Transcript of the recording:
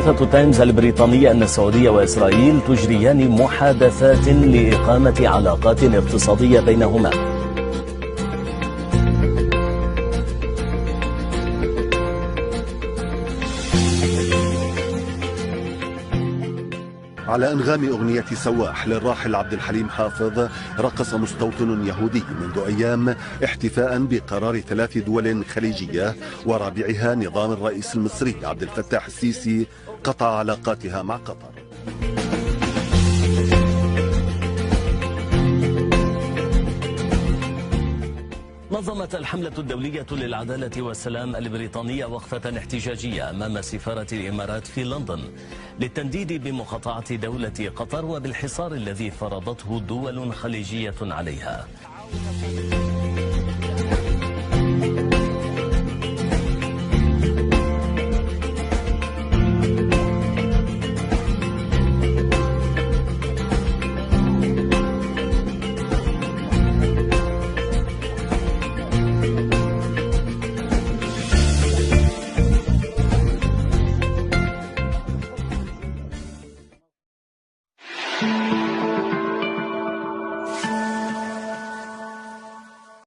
صحيفة تايمز البريطانية أن السعودية وإسرائيل تجريان محادثات لإقامة علاقات اقتصادية بينهما. على أنغام أغنية سواح للراحل عبد الحليم حافظ، رقص مستوطن يهودي منذ أيام احتفاء بقرار 3 دول خليجية ورابعها نظام الرئيس المصري عبد الفتاح السيسي قطع علاقاتها مع قطر. نظمت الحملة الدولية للعدالة والسلام البريطانية وقفة احتجاجية أمام سفارة الإمارات في لندن للتنديد بمقاطعة دولة قطر وبالحصار الذي فرضته دول خليجية عليها.